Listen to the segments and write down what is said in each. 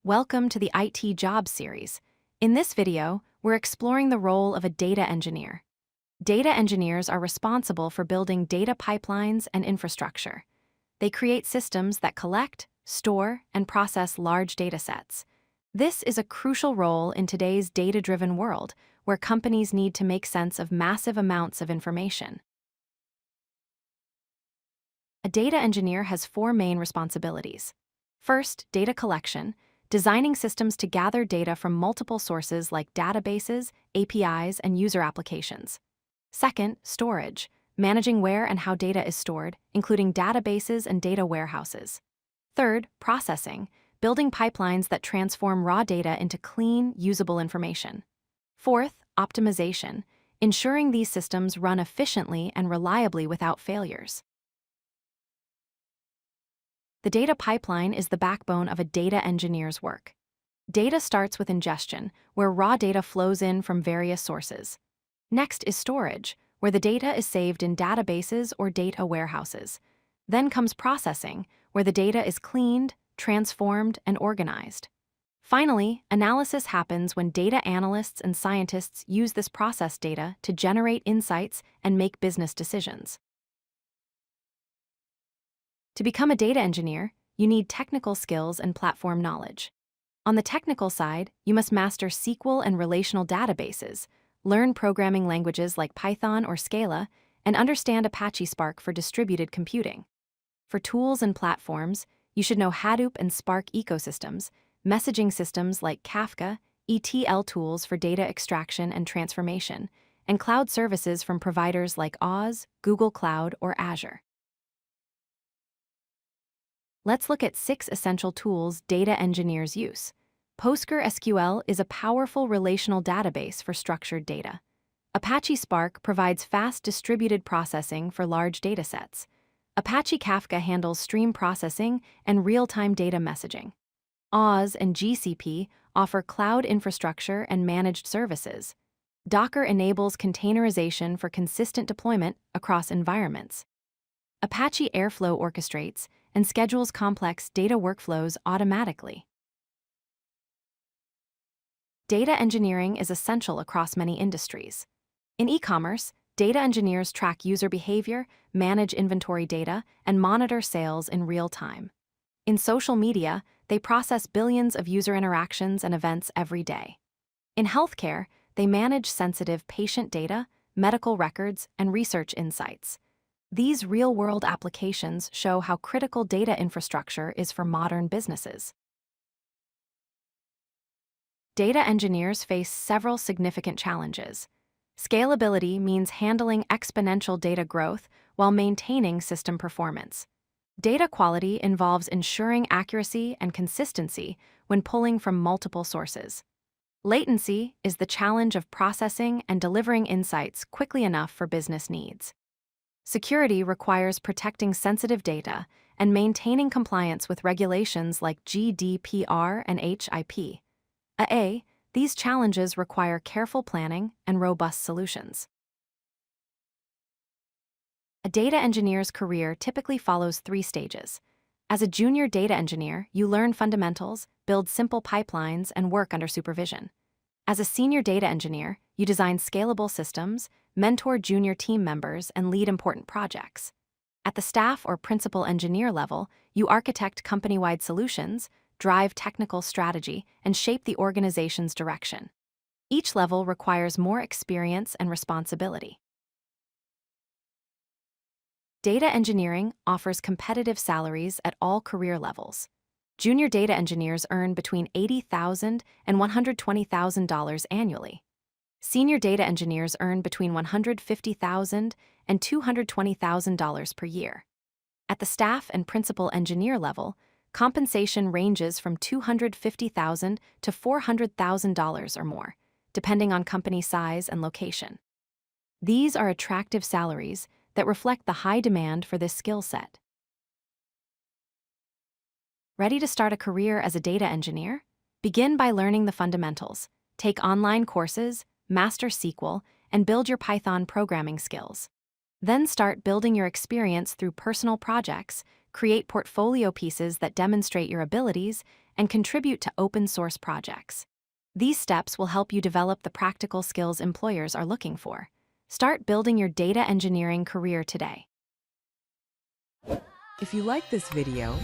Welcome to the IT Jobs series. In this video, we're exploring the role of a data engineer. Data engineers are responsible for building data pipelines and infrastructure. They create systems that collect, store, and process large data sets. This is a crucial role in today's data-driven world, where companies need to make sense of massive amounts of information. A data engineer has four main responsibilities. First, data collection, designing systems to gather data from multiple sources like databases, APIs, and user applications. Second, storage, managing where and how data is stored, including databases and data warehouses. Third, processing, building pipelines that transform raw data into clean, usable information. Fourth, optimization, ensuring these systems run efficiently and reliably without failures. The data pipeline is the backbone of a data engineer's work. Data starts with ingestion, where raw data flows in from various sources. Next is storage, where the data is saved in databases or data warehouses. Then comes processing, where the data is cleaned, transformed, and organized. Finally, analysis happens when data analysts and scientists use this processed data to generate insights and make business decisions. To become a data engineer, you need technical skills and platform knowledge. On the technical side, you must master SQL and relational databases, learn programming languages like Python or Scala, and understand Apache Spark for distributed computing. For tools and platforms, you should know Hadoop and Spark ecosystems, messaging systems like Kafka, ETL tools for data extraction and transformation, and cloud services from providers like Oz, Google Cloud, or Azure. Let's look at 6 essential tools data engineers use. PostgreSQL is a powerful relational database for structured data. Apache Spark provides fast distributed processing for large datasets. Apache Kafka handles stream processing and real-time data messaging. Oz and GCP offer cloud infrastructure and managed services. Docker enables containerization for consistent deployment across environments. Apache Airflow orchestrates and schedules complex data workflows automatically. Data engineering is essential across many industries. In e-commerce, data engineers track user behavior, manage inventory data, and monitor sales in real time. In social media, they process billions of user interactions and events every day. In healthcare, they manage sensitive patient data, medical records, and research insights. These real-world applications show how critical data infrastructure is for modern businesses. Data engineers face several significant challenges. Scalability means handling exponential data growth while maintaining system performance. Data quality involves ensuring accuracy and consistency when pulling from multiple sources. Latency is the challenge of processing and delivering insights quickly enough for business needs. Security requires protecting sensitive data and maintaining compliance with regulations like GDPR and HIP. These challenges require careful planning and robust solutions. A data engineer's career typically follows 3 stages. As a junior data engineer, you learn fundamentals, build simple pipelines, and work under supervision. As a senior data engineer, you design scalable systems, mentor junior team members, and lead important projects. At the staff or principal engineer level, you architect company-wide solutions, drive technical strategy, and shape the organization's direction. Each level requires more experience and responsibility. Data engineering offers competitive salaries at all career levels. Junior data engineers earn between $80,000 and $120,000 annually. Senior data engineers earn between $150,000 and $220,000 per year. At the staff and principal engineer level, compensation ranges from $250,000 to $400,000 or more, depending on company size and location. These are attractive salaries that reflect the high demand for this skill set. Ready to start a career as a data engineer? Begin by learning the fundamentals. Take online courses, master SQL, and build your Python programming skills. Then start building your experience through personal projects, create portfolio pieces that demonstrate your abilities, and contribute to open-source projects. These steps will help you develop the practical skills employers are looking for. Start building your data engineering career today. If you like this video,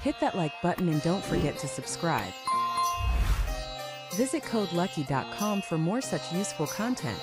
hit that like button and don't forget to subscribe. Visit codelucky.com for more such useful content.